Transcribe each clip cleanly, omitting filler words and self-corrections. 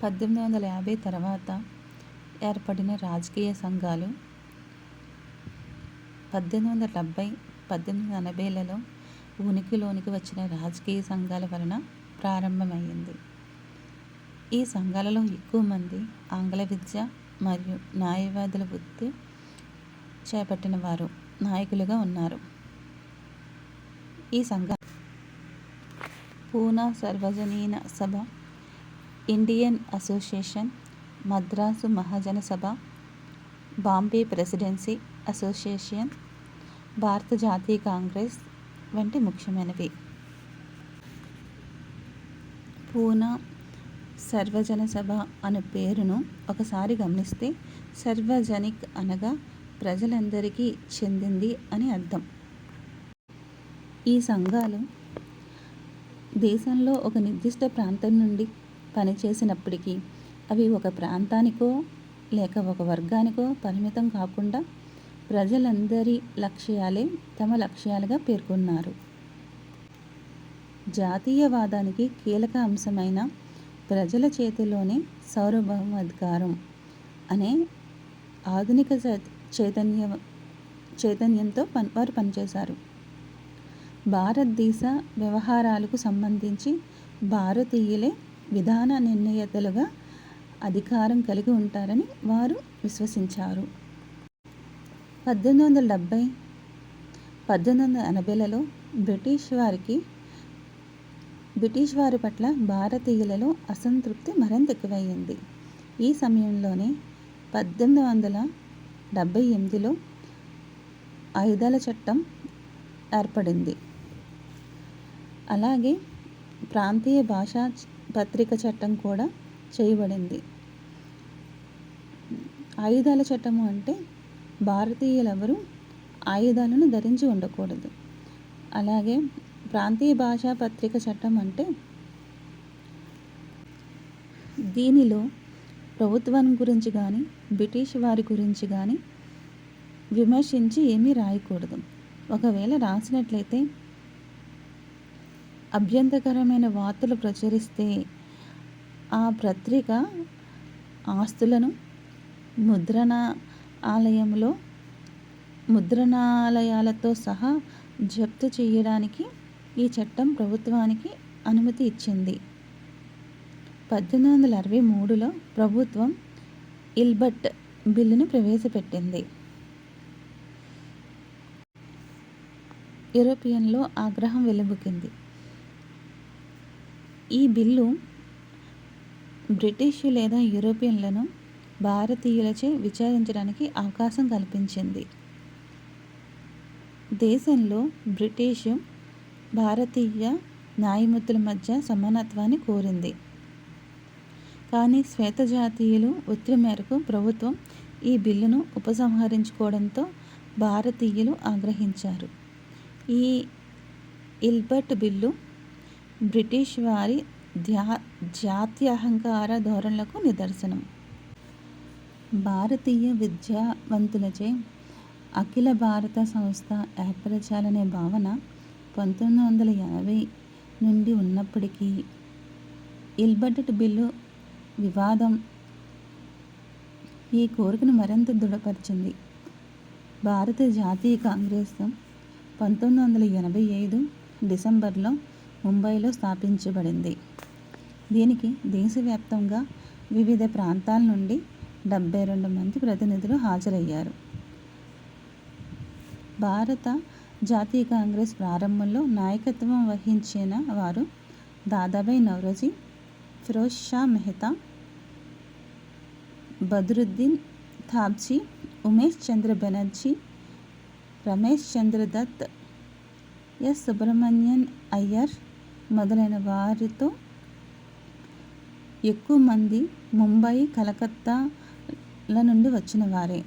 1850 తర్వాత ఏర్పడిన రాజకీయ సంఘాలు 1870, 1880లలో ఉనికిలోనికి వచ్చిన రాజకీయ సంఘాల వలన ప్రారంభమైంది. ఈ సంఘాలలో ఎక్కువ మంది ఆంగ్ల విద్య మరియు న్యాయవాదుల వృత్తి చేపట్టిన వారు నాయకులుగా ఉన్నారు. ఈ సంఘ పూనా సార్వజనీన సభ, ఇండియన్ అసోసియేషన్, మద్రాసు మహాజన సభ, బాంబే ప్రెసిడెన్సీ అసోసియేషన్, భారత జాతీయ కాంగ్రెస్ వంటి ముఖ్యమైనవి. పూనా సర్వజన సభ అనే పేరును ఒకసారి గమనిస్తే సార్వజనిక్ అనగా ప్రజలందరికీ చెందింది అని అర్థం. ఈ సంఘాలు దేశంలో ఒక నిర్దిష్ట ప్రాంతం నుండి పనిచేసినప్పటికీ అవి ఒక ప్రాంతానికో లేక ఒక వర్గానికో పరిమితం కాకుండా ప్రజలందరి లక్ష్యాలే తమ లక్ష్యాలుగా పేర్కొన్నారు. జాతీయవాదానికి కీలక అంశమైన ప్రజల చేతిలోనే సార్వభౌమాధికారం అనే ఆధునిక చైతన్యంతో వారు పనిచేశారు. భారతదేశ వ్యవహారాలకు సంబంధించి భారతీయులే విధాన నిర్ణేతలుగా అధికారం కలిగి ఉంటారని వారు విశ్వసించారు. 1870, 1880లలో బ్రిటిష్ వారి పట్ల భారతీయులలో అసంతృప్తి మరింత ఎక్కువయ్యింది. ఈ సమయంలోనే 1878లో ఆయుధాల చట్టం ఏర్పడింది. అలాగే ప్రాంతీయ భాషా పత్రిక చట్టం కూడా చేయబడింది. ఆయుధాల చట్టము అంటే భారతీయులెవరూ ఆయుధాలను ధరించి ఉండకూడదు. అలాగే ప్రాంతీయ భాషా పత్రిక చట్టం అంటే దీనిలో ప్రభుత్వం గురించి కానీ బ్రిటిష్ వారి గురించి కానీ విమర్శించి ఏమీ రాయకూడదు. ఒకవేళ రాసినట్లయితే అభ్యంతరకరమైన వార్తలు ప్రచురిస్తే ఆ పత్రిక ఆస్తులను ముద్రణాలయాలతో సహా జప్తు చేయడానికి ఈ చట్టం ప్రభుత్వానికి అనుమతి ఇచ్చింది. 1863లో ప్రభుత్వం ఇల్బర్ట్ బిల్లును ప్రవేశపెట్టింది. యూరోపియన్లో ఆగ్రహం వెల్లువెత్తింది. ఈ బిల్లు బ్రిటిష్ లేదా యూరోపియన్లను భారతీయులచే విచారించడానికి అవకాశం కల్పించింది. దేశంలో బ్రిటిష్, భారతీయ న్యాయమూర్తుల మధ్య సమానత్వాన్ని కోరింది. కానీ శ్వేతజాతీయులు ఒత్తిడి మేరకు ప్రభుత్వం ఈ బిల్లును ఉపసంహరించుకోవడంతో భారతీయులు ఆగ్రహించారు. ఈ ఇల్బర్ట్ బిల్లు బ్రిటిష్ వారి జాత్యహంకార ధోరణులకు నిదర్శనం. భారతీయ విద్యావంతులచే అఖిల భారత సంస్థ ఏర్పరచాలనే భావన 1980 నుండి ఉన్నప్పటికీ ఇల్బర్ట్ బిల్లు వివాదం ఈ కోరికను మరింత దృఢపరిచింది. భారత జాతీయ కాంగ్రెస్ 1985 డిసెంబర్లో ముంబైలో స్థాపించబడింది. దీనికి దేశవ్యాప్తంగా వివిధ ప్రాంతాల నుండి 72 మంది ప్రతినిధులు హాజరయ్యారు. భారత జాతీయ కాంగ్రెస్ ప్రారంభంలో నాయకత్వం వహించిన వారు దాదాభాయ్ నౌరోజీ, ఫిరోజ్ షా మెహతా, బద్రుద్దీన్ తాబ్జీ, ఉమేష్ చంద్ర బెనర్జీ, రమేష్ చంద్ర దత్, ఎస్ సుబ్రహ్మణ్యన్ అయ్యర్ మొదలైన వారితో ఎక్కువ మంది ముంబై, కలకత్తాల నుండి వచ్చిన వారే.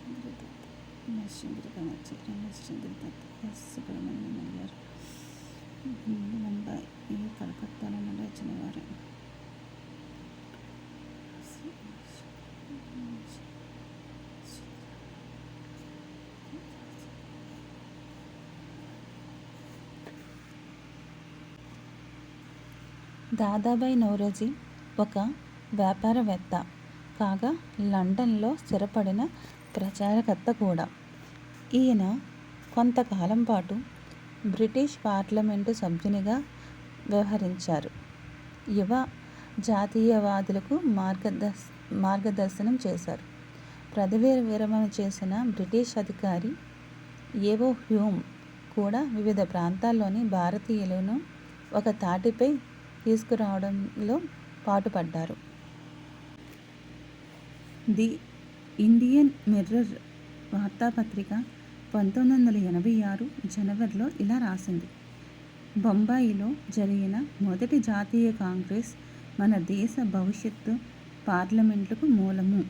రమేష్ చంద్ర కామచ్చి, రమేష్ చంద్ర దత్, ఎస్ సుబ్రహ్మణ్యం అయ్యర్, ముంబై, కలకత్తాలో నుండి వచ్చిన వారు. దాదాబాయి నౌరోజీ ఒక వ్యాపారవేత్త కాగా లండన్లో స్థిరపడిన ప్రచారకర్త కూడా. ఈయన కొంతకాలం పాటు బ్రిటిష్ పార్లమెంటు సభ్యునిగా వ్యవహరించారు. యువ జాతీయవాదులకు మార్గదర్శనం చేశారు. పదవీ విరమణ చేసిన బ్రిటిష్ అధికారి ఏవో హ్యూమ్ కూడా వివిధ ప్రాంతాల్లోని భారతీయులను ఒక తాటిపై తీసుకురావడంలో పాటుపడ్డారు. ది ఇండియన్ మిర్రర్ వార్తాపత్రిక 1986 జనవరిలో ఇలా రాసింది: బొంబాయిలో జరిగిన మొదటి జాతీయ కాంగ్రెస్ మన దేశ భవిష్యత్తు పార్లమెంట్లకు మూలము.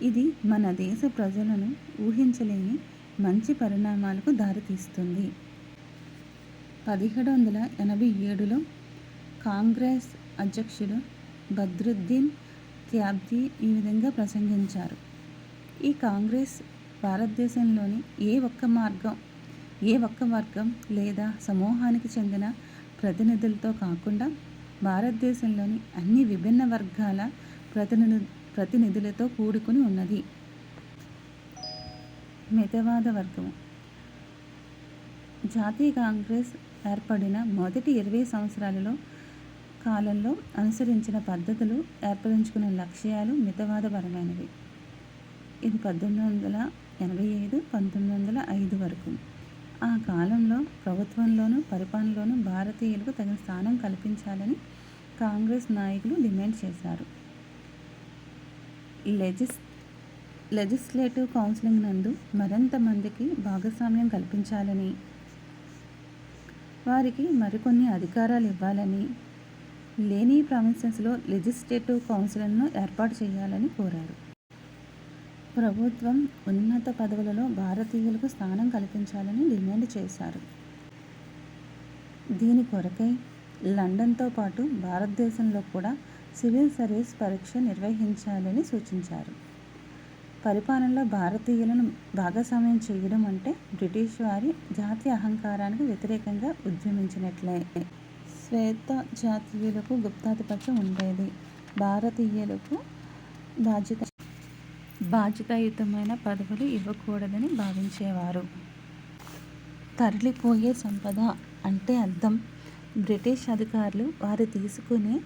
ఇది మన దేశ ప్రజలను ఊహించలేని మంచి పరిణామాలకు దారితీస్తుంది. 1787లో కాంగ్రెస్ అధ్యక్షుడు బద్రుద్దీన్ త్యాబ్జీ ఈ విధంగా ప్రసంగించారు: ఈ కాంగ్రెస్ భారతదేశంలోని ఏ ఒక్క వర్గం లేదా సమూహానికి చెందిన ప్రతినిధులతో కాకుండా భారతదేశంలోని అన్ని విభిన్న వర్గాల ప్రతినిధులతో కూడుకుని ఉన్నది. మితవాద వర్గము. జాతీయ కాంగ్రెస్ ఏర్పడిన మొదటి 20 సంవత్సరాలలో కాలంలో అనుసరించిన పద్ధతులు, ఏర్పరచుకున్న లక్ష్యాలు మితవాదపరమైనవి. ఇది 1885-1905 వరకు. ఆ కాలంలో ప్రభుత్వంలోనూ పరిపాలనలోనూ భారతీయులకు తగిన స్థానం కల్పించాలని కాంగ్రెస్ నాయకులు డిమాండ్ చేశారు. లెజిస్లేటివ్ కౌన్సిలింగ్ నందు మరింత మందికి భాగస్వామ్యం కల్పించాలని, వారికి మరికొన్ని అధికారాలు ఇవ్వాలని, లేని ప్రావిన్సెస్లో లెజిస్లేటివ్ కౌన్సిల్ను ఏర్పాటు చేయాలని కోరారు. ప్రభుత్వం ఉన్నత పదవులలో భారతీయులకు స్థానం కల్పించాలని డిమాండ్ చేశారు. దీని కొరకై లండన్తో పాటు భారతదేశంలో కూడా సివిల్ సర్వీస్ పరీక్ష నిర్వహించాలని సూచించారు. పరిపాలనలో భారతీయులను భాగస్వామ్యం చేయడం అంటే బ్రిటిష్ వారి జాతీయ అహంకారానికి వ్యతిరేకంగా ఉద్యమించినట్లే. శ్వేత జాతీయులకు గుప్తాధిపత్యం ఉండేది. భారతీయులకు బాధ్యతాయుతమైన పదవులు ఇవ్వకూడదని భావించేవారు. తరలిపోయే సంపద అంటే అర్థం బ్రిటిష్ అధికారులు వారు తీసుకునే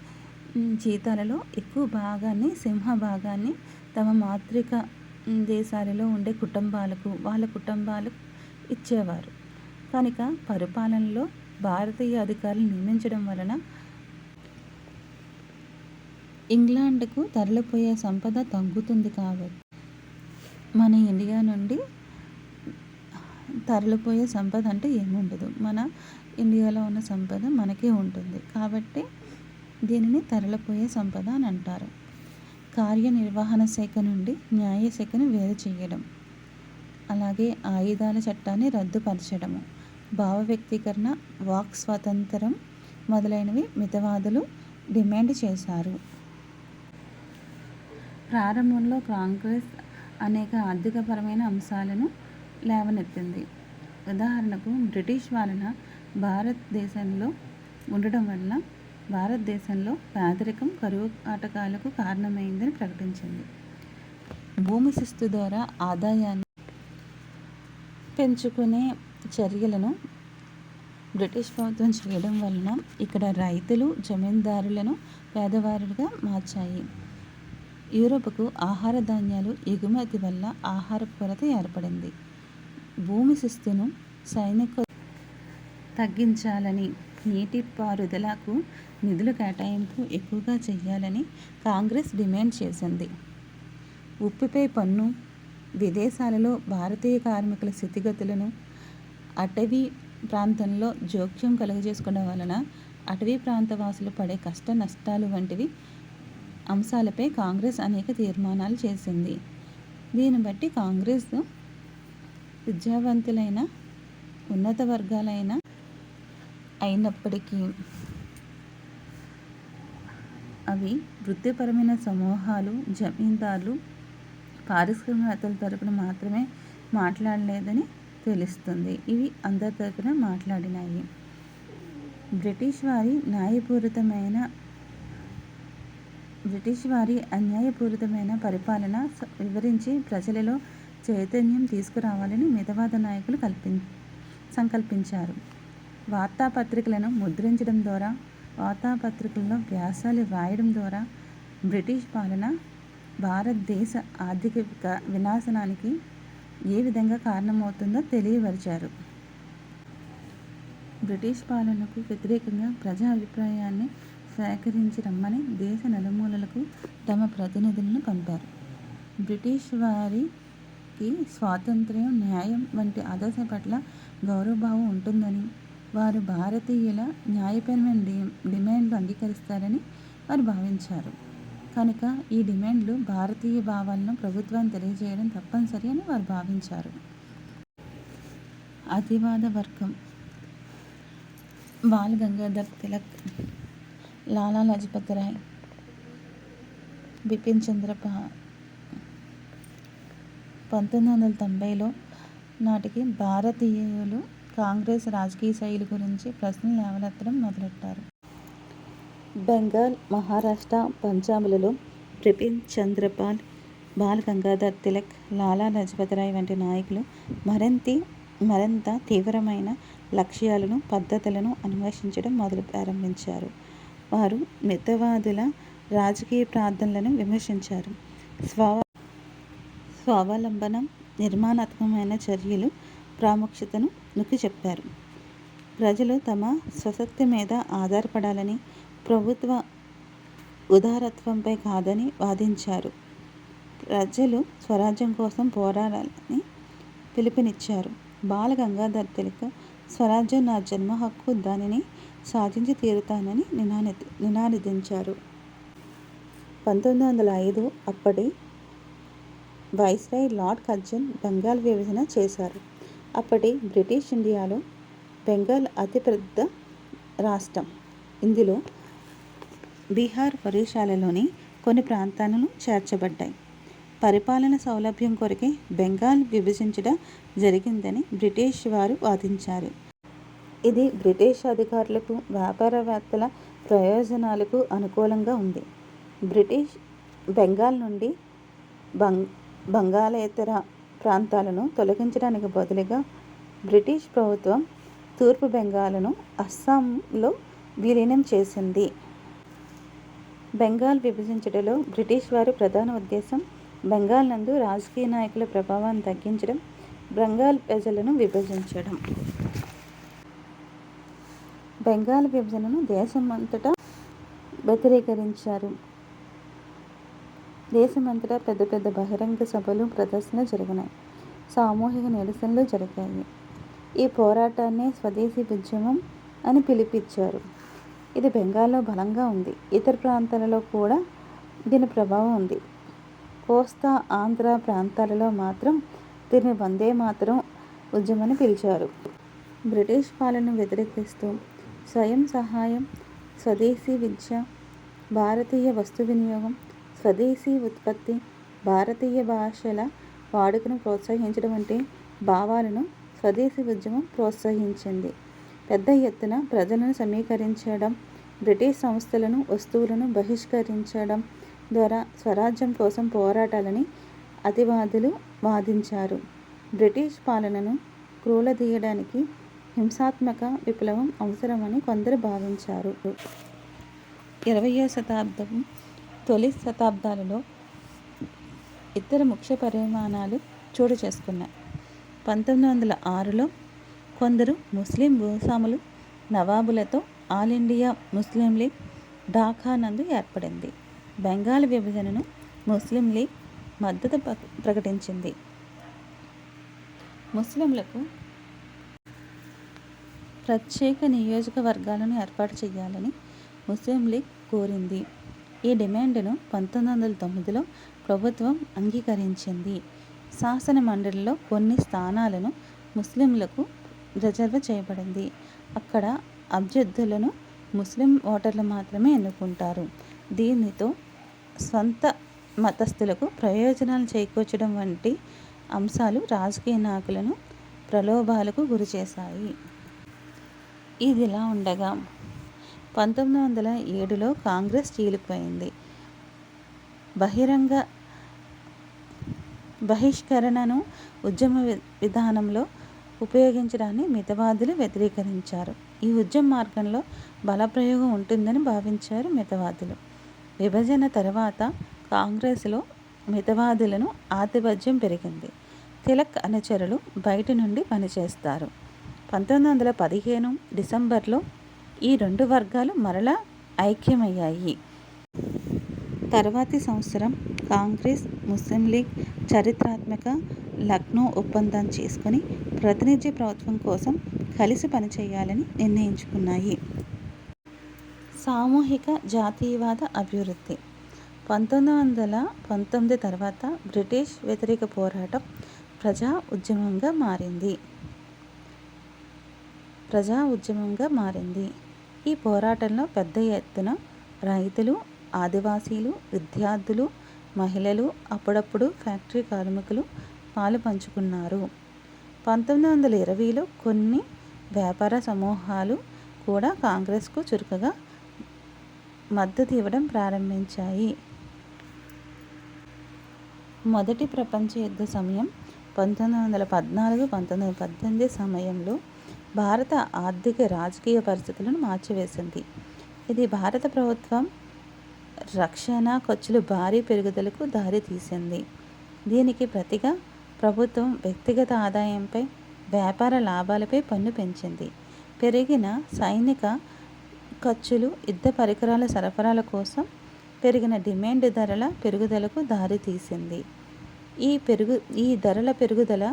జీతాలలో ఎక్కువ భాగాన్ని, సింహభాగాన్ని తమ మాతృక దేశాలలో ఉండే వాళ్ళ కుటుంబాలకు ఇచ్చేవారు. కనుక పరిపాలనలో భారతీయ అధికారులు నియమించడం వలన ఇంగ్లాండ్కు తరలిపోయే సంపద తగ్గుతుంది. కాబట్టి మన ఇండియా నుండి తరలిపోయే సంపద అంటే ఏముండదు. మన ఇండియాలో ఉన్న సంపద మనకే ఉంటుంది. కాబట్టి దీనిని తరలిపోయే సంపద అని అంటారు. కార్యనిర్వహణ శాఖ నుండి న్యాయశాఖను వేరు చేయడం, అలాగే ఆయుధాల చట్టాన్ని రద్దుపరచడము, భావ వ్యక్తీకరణ, వాక్ స్వాతంత్రం మొదలైనవి మితవాదులు డిమాండ్ చేశారు. ప్రారంభంలో కాంగ్రెస్ అనేక ఆర్థికపరమైన అంశాలను లేవనెత్తింది. ఉదాహరణకు బ్రిటిష్ పాలన భారతదేశంలో ఉండడం వలన భారతదేశంలో పేదరికం, కరువు కాటకాలకు కారణమైందని ప్రకటించింది. భూమి శిస్తు ద్వారా ఆదాయాన్ని పెంచుకునే చర్యలను బ్రిటిష్ ప్రభుత్వం చేయడం వలన ఇక్కడ రైతులు, జమీందారులను పేదవారుగా మార్చాయి. యూరోప్కు ఆహార ధాన్యాలు ఎగుమతి వల్ల ఆహార కొరత ఏర్పడింది. భూమి శిస్తును సైనికులు తగ్గించాలని, నీటిపారుదలకు నిధుల కేటాయింపు ఎక్కువగా చేయాలని కాంగ్రెస్ డిమాండ్ చేసింది. ఉప్పుపై పన్ను, విదేశాలలో భారతీయ కార్మికుల స్థితిగతులను, అటవీ ప్రాంతంలో జోక్యం కలుగజేసుకోవడం వలన అటవీ ప్రాంత వాసులు పడే కష్ట నష్టాలు వంటివి అంశాలపై కాంగ్రెస్ అనేక తీర్మానాలు చేసింది. దీన్ని బట్టి కాంగ్రెస్ విద్యావంతులైన ఉన్నత వర్గాలైన అయినప్పటికీ అవి వృత్తిపరమైన సమూహాలు, జమీందారులు, పారిశ్రామికవేత్తల తరపున మాత్రమే మాట్లాడలేదని తెలుస్తుంది. ఇవి అందరి తరపున మాట్లాడినాయి. బ్రిటిష్ వారి అన్యాయపూరితమైన పరిపాలన వివరించి ప్రజలలో చైతన్యం తీసుకురావాలని మితవాద నాయకులు సంకల్పించారు. వార్తాపత్రికలను ముద్రించడం ద్వారా, వార్తాపత్రికల్లో వ్యాసాలు రాయడం ద్వారా బ్రిటిష్ పాలన భారతదేశ ఆర్థిక వినాశనానికి ఏ విధంగా కారణమవుతుందో తెలియపరిచారు. బ్రిటిష్ పాలనకు వ్యతిరేకంగా ప్రజా అభిప్రాయాన్ని సేకరించి రమ్మని దేశ నలుమూలలకు తమ ప్రతినిధులను పంపారు. బ్రిటిష్ వారికి స్వాతంత్ర్యం, న్యాయం వంటి ఆదర్శం పట్ల గౌరవభావం ఉంటుందని, వారు భారతీయుల న్యాయపరమైన డిమాండ్లు అంగీకరిస్తారని వారు భావించారు. కనుక ఈ డిమాండ్లు, భారతీయ భావాలను ప్రభుత్వాన్ని తెలియజేయడం తప్పనిసరి అని వారు భావించారు. అతివాద వర్గం బాల్ గంగాధర్ తిలక్, లాలా లజపత్ రాయ్, బిపిన్ చంద్రపాల్ 1990లో నాటికి భారతీయులు కాంగ్రెస్ రాజకీయ శైలి గురించి ప్రశ్నలు లేవనెత్తడం మొదలెట్టారు. బెంగాల్, మహారాష్ట్ర, పంజాబ్లలో బిపిన్ చంద్రపాల్, బాల్ గంగాధర్ తిలక్, లాలా లజపత్ రాయ్ వంటి నాయకులు మరింత తీవ్రమైన లక్ష్యాలను, పద్ధతులను అన్వేషించడం ప్రారంభించారు. వారు మితవాదుల రాజకీయ ప్రార్థనలను విమర్శించారు. స్వావలంబనం, నిర్మాణాత్మకమైన చర్యలు ప్రాముఖ్యతను నొక్కి చెప్పారు. ప్రజలు తమ స్వశక్తి మీద ఆధారపడాలని, ప్రభుత్వ ఉదారత్వంపై కాదని వాదించారు. ప్రజలు స్వరాజ్యం కోసం పోరాడాలని పిలుపునిచ్చారు. బాల గంగాధర్ తిలక్ స్వరాజ్యం నా జన్మ హక్కు, దానిని సాధించి తీరుతానని నినాదించారు. 1905 అప్పటి వైస్రాయ్ లార్డ్ కర్జన్ బెంగాల్ విభజన చేశారు. అప్పటి బ్రిటిష్ ఇండియాలో బెంగాల్ అతిపెద్ద రాష్ట్రం. ఇందులో బీహార్, ఒరిస్సాలలోని కొన్ని ప్రాంతాలను చేర్చబడ్డాయి. పరిపాలన సౌలభ్యం కొరకే బెంగాల్ విభజించడం జరిగిందని బ్రిటిష్ వారు వాదించారు. ఇది బ్రిటిష్ అధికారులకు, వ్యాపారవేత్తల ప్రయోజనాలకు అనుకూలంగా ఉంది. బ్రిటిష్ బెంగాల్ నుండి బంగాళేతర ప్రాంతాలను తొలగించడానికి బదులుగా బ్రిటిష్ ప్రభుత్వం తూర్పు బెంగాల్ను అస్సాంలో విలీనం చేసింది. బెంగాల్ విభజించుటలో బ్రిటిష్ వారి ప్రధాన ఉద్దేశం బెంగాల్ నందు రాజకీయ నాయకుల ప్రభావాన్ని తగ్గించడం, బెంగాల్ ప్రజలను విభజించడం. బెంగాల్ విభజనను దేశమంతటా వ్యతిరేకరించారు. దేశమంతటా పెద్ద పెద్ద బహిరంగ సభలు, ప్రదర్శనలు జరిగినాయి. సామూహిక నిరసనలు జరిగాయి. ఈ పోరాటాన్ని స్వదేశీ ఉద్యమం అని పిలిపించారు. ఇది బెంగాల్లో బలంగా ఉంది. ఇతర ప్రాంతాలలో కూడా దీని ప్రభావం ఉంది. కోస్తా, ఆంధ్ర ప్రాంతాలలో మాత్రం దీన్ని వందే మాతరం ఉద్యమని పిలిచారు. బ్రిటిష్ పాలనను వ్యతిరేకిస్తూ స్వయం సహాయం, స్వదేశీ విద్య, భారతీయ వస్తు వినియోగం, స్వదేశీ ఉత్పత్తి, భారతీయ భాషల వాడుకను ప్రోత్సహించడం వంటి భావాలను స్వదేశీ ఉద్యమం ప్రోత్సహించింది. పెద్ద ఎత్తున ప్రజలను సమీకరించడం, బ్రిటిష్ సంస్థలను, వస్తువులను బహిష్కరించడం ద్వారా స్వరాజ్యం కోసం పోరాటాలని అతివాదులు వాదించారు. బ్రిటిష్ పాలనను క్రోలదీయడానికి హింసాత్మక విప్లవం అవసరమని కొందరు భావించారు. 20వ శతాబ్దం తొలి శతాబ్దాలలో ఇతర ముఖ్య పరిమాణాలు చోటు చేసుకున్నాయి. 1906లో కొందరు ముస్లిం భూస్వాములు నవాబులతో all India Muslim League Dhaka నందు ఏర్పడింది. బెంగాల్ విభజనను ముస్లిం లీగ్ మద్దతు ప్రకటించింది. ముస్లింలకు ప్రత్యేక నియోజకవర్గాలను ఏర్పాటు చేయాలని ముస్లిం లీగ్ కోరింది. ఈ డిమాండ్ను 1909లో ప్రభుత్వం అంగీకరించింది. శాసన మండలిలో కొన్ని స్థానాలను ముస్లింలకు రిజర్వ్ చేయబడింది. అక్కడ అభ్యర్థులను ముస్లిం ఓటర్లు మాత్రమే ఎన్నుకుంటారు. దీనితో స్వంత మతస్థులకు ప్రయోజనాలు చేకూర్చడం వంటి అంశాలు రాజకీయ నాయకులను ప్రలోభాలకు గురిచేశాయి. ఇదిలా ఉండగా 1907లో కాంగ్రెస్ చీలిపోయింది. బహిష్కరణను ఉద్యమ విధానంలో ఉపయోగించడాన్ని మితవాదులు వ్యతిరేకరించారు. ఈ ఉద్యమ మార్గంలో బలప్రయోగం ఉంటుందని భావించారు మితవాదులు. విభజన తర్వాత కాంగ్రెస్లో మితవాదులను ఆధిపత్యం పెరిగింది. తిలక్ అనుచరులు బయటి నుండి పనిచేస్తారు. 1915 డిసెంబర్లో ఈ రెండు వర్గాలు మరలా ఐక్యమయ్యాయి. తర్వాతి సంవత్సరం కాంగ్రెస్, ముస్లిం లీగ్ చారిత్రాత్మక లక్నో ఒప్పందం చేసుకుని ప్రాతినిధ్య ప్రభుత్వం కోసం కలిసి పనిచేయాలని నిర్ణయించుకున్నాయి. సామూహిక జాతీయవాద అభివృద్ధి. 1919 తర్వాత బ్రిటిష్ వ్యతిరేక పోరాటం ప్రజా ఉద్యమంగా మారింది. ఈ పోరాటంలో పెద్ద ఎత్తున రైతులు, ఆదివాసీలు, విద్యార్థులు, మహిళలు, అప్పుడప్పుడు ఫ్యాక్టరీ కార్మికులు పాలు పంచుకున్నారు. 1920లో కొన్ని వ్యాపార సమూహాలు కూడా కాంగ్రెస్కు చురుకుగా మద్దతు ఇవ్వడం ప్రారంభించాయి. మొదటి ప్రపంచ యుద్ధ సమయం 1914-1918 సమయంలో భారత ఆర్థిక రాజకీయ పరిస్థితులను మార్చివేసింది. ఇది భారత ప్రభుత్వం రక్షణ ఖర్చులు భారీ పెరుగుదలకు దారితీసింది. దీనికి ప్రతిగా ప్రభుత్వం వ్యక్తిగత ఆదాయంపై, వ్యాపార లాభాలపై పన్ను పెంచింది. పెరిగిన సైనిక ఖర్చులు యుద్ధ పరికరాల సరఫరాల కోసం పెరిగిన డిమాండ్ ధరల పెరుగుదలకు దారితీసింది. ఈ ధరల పెరుగుదల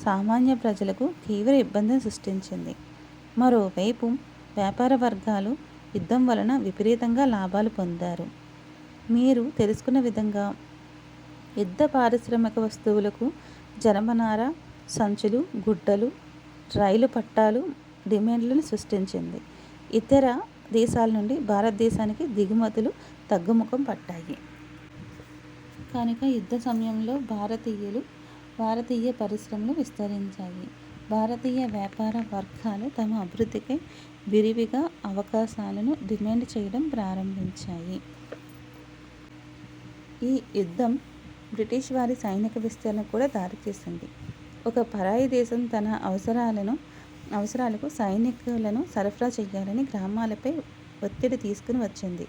సామాన్య ప్రజలకు తీవ్ర ఇబ్బందిని సృష్టించింది. మరోవైపు వ్యాపార వర్గాలు యుద్ధం వలన విపరీతంగా లాభాలు పొందారు. మీరు తెలుసుకున్న విధంగా యుద్ధ పారిశ్రామిక వస్తువులకు జనపనార సంచులు, గుడ్డలు, రైలు పట్టాలు డిమాండ్లను సృష్టించింది. ఇతర దేశాల నుండి భారతదేశానికి దిగుమతులు తగ్గుముఖం పట్టాయి. కనుక యుద్ధ సమయంలో భారతీయ పరిశ్రమలు విస్తరించాయి. భారతీయ వ్యాపార వర్గాలు తమ అభివృద్ధికై విరివిగా అవకాశాలను డిమాండ్ చేయడం ప్రారంభించాయి. ఈ యుద్ధం బ్రిటిష్ వారి సైనిక విస్తరణకు కూడా దారితీసింది. ఒక పరాయి దేశం తన అవసరాలకు సైనికులను సరఫరా చేయాలని గ్రామాలపై ఒత్తిడి తీసుకుని వచ్చింది.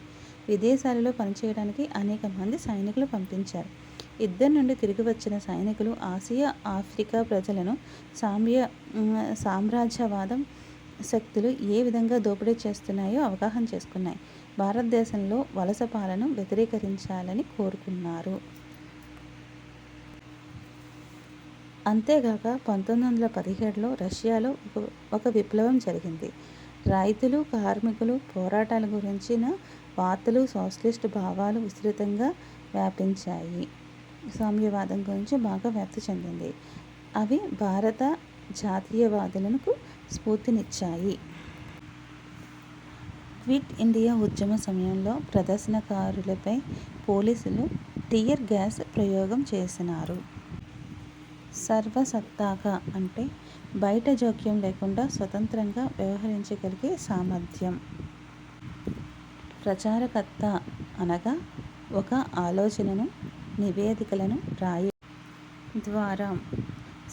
విదేశాలలో పనిచేయడానికి అనేక మంది సైనికులు పంపించారు. యుద్ధం నుండి తిరిగి వచ్చిన సైనికులు ఆసియా, ఆఫ్రికా ప్రజలను సామ్రాజ్యవాదం శక్తులు ఏ విధంగా దోపిడీ చేస్తున్నాయో అవగాహన చేసుకున్నాయి. భారతదేశంలో వలస పాలనను వ్యతిరేకించాలని కోరుకున్నారు. అంతేగాక 1917లో రష్యాలో ఒక విప్లవం జరిగింది. రైతులు, కార్మికులు పోరాటాల గురించిన వార్తలు, సోషలిస్టు భావాలు విస్తృతంగా వ్యాపించాయి. సామ్యవాదం గురించి బాగా వ్యాప్తి చెందింది. అవి భారత జాతీయవాదులకు స్ఫూర్తినిచ్చాయి. క్విట్ ఇండియా ఉద్యమ సమయంలో ప్రదర్శనకారులపై పోలీసులు టియర్ గ్యాస్ ప్రయోగం చేసినారు. సర్వసత్తాక అంటే బయట జోక్యం లేకుండా స్వతంత్రంగా వ్యవహరించగలిగే సామర్థ్యం. ప్రచారకర్త అనగా ఒక ఆలోచనను, నివేదికలను రాయడం ద్వారా,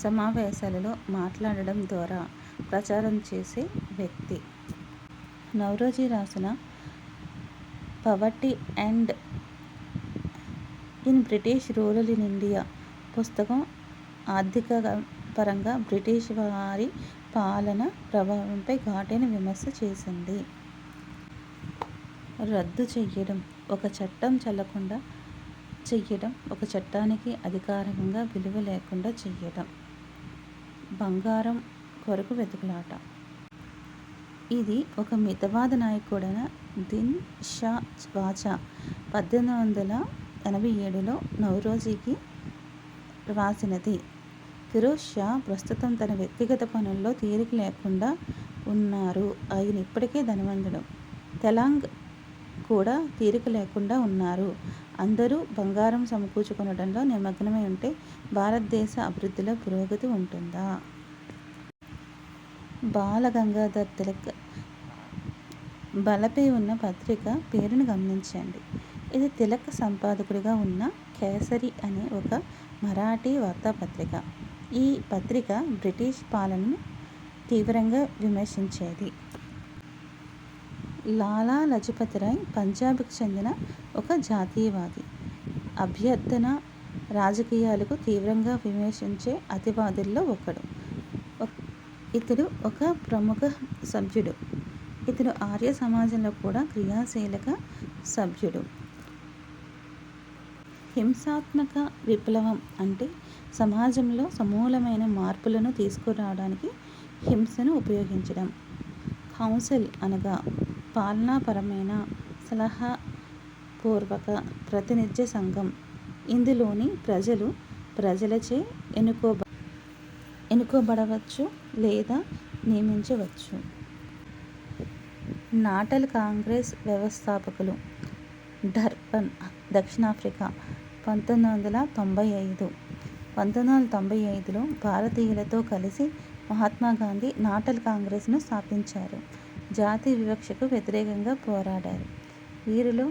సమావేశాలలో మాట్లాడడం ద్వారా ప్రచారం చేసే వ్యక్తి. నౌరోజీ రాసిన poverty and in British rural in India పుస్తకం ఆర్థిక పరంగా బ్రిటిష్ వారి పాలన ప్రభావంపై ఘాటైన విమర్శ చేసింది. రద్దు చెయ్యడం, ఒక చట్టం చెల్లకుండా చెయ్యడం, ఒక చట్టానికి అధికారికంగా విలువ లేకుండా చెయ్యడం. బంగారం కొరకు వెతుకులాట. ఇది ఒక మితవాద నాయకుడైన దిన్ షా వాచా 1887లో నౌరోజీకి రాసినది. ఫిరోజ్ షా ప్రస్తుతం తన వ్యక్తిగత పనుల్లో తీరిక లేకుండా ఉన్నారు. ఆయన ఇప్పటికే ధనవంతుడు. తెలాంగ్ కూడా తీరిక లేకుండా ఉన్నారు. అందరూ బంగారం సమకూర్చుకొనడంలో నిమగ్నమై ఉంటే భారతదేశ అభివృద్ధిలో పురోగతి ఉంటుందా? బాల గంగాధర్ తిలక్ బలపై ఉన్న పత్రిక పేరును గమనించండి. ఇది తిలక్ సంపాదకుడిగా ఉన్న కేసరి అనే ఒక మరాఠీ వార్తాపత్రిక. ఈ పత్రిక బ్రిటిష్ పాలనను తీవ్రంగా విమర్శించేది. లాలా లజపత్ రాయ్ పంజాబ్కు చెందిన ఒక జాతీయవాది. అభ్యర్థన రాజకీయాలకు తీవ్రంగా విమర్శించే అతివాదుల్లో ఒకడు. ఇతడు ఒక ప్రముఖ సభ్యుడు. ఇతడు ఆర్య సమాజంలో కూడా క్రియాశీలక సభ్యుడు. హింసాత్మక విప్లవం అంటే సమాజంలో సమూలమైన మార్పులను తీసుకురావడానికి హింసను ఉపయోగించడం. కౌన్సిల్ అనగా పాలనాపరమైన సలహాపూర్వక ప్రాతినిధ్య సంఘం. ఇందులోని ప్రజలు ప్రజలచే ఎన్నుకోబడవచ్చు లేదా నియమించవచ్చు. నాటల్ కాంగ్రెస్ వ్యవస్థాపకులు డర్బన్, దక్షిణాఫ్రికా, 1995. 1995లో భారతీయులతో కలిసి మహాత్మాగాంధీ నాటల్ కాంగ్రెస్ను స్థాపించారు. జాతి వివక్షకు వ్యతిరేకంగా పోరాడారు. వీరిలో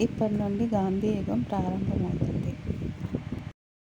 ఇప్పటి నుండి గాంధీ యుగం ప్రారంభమైంది.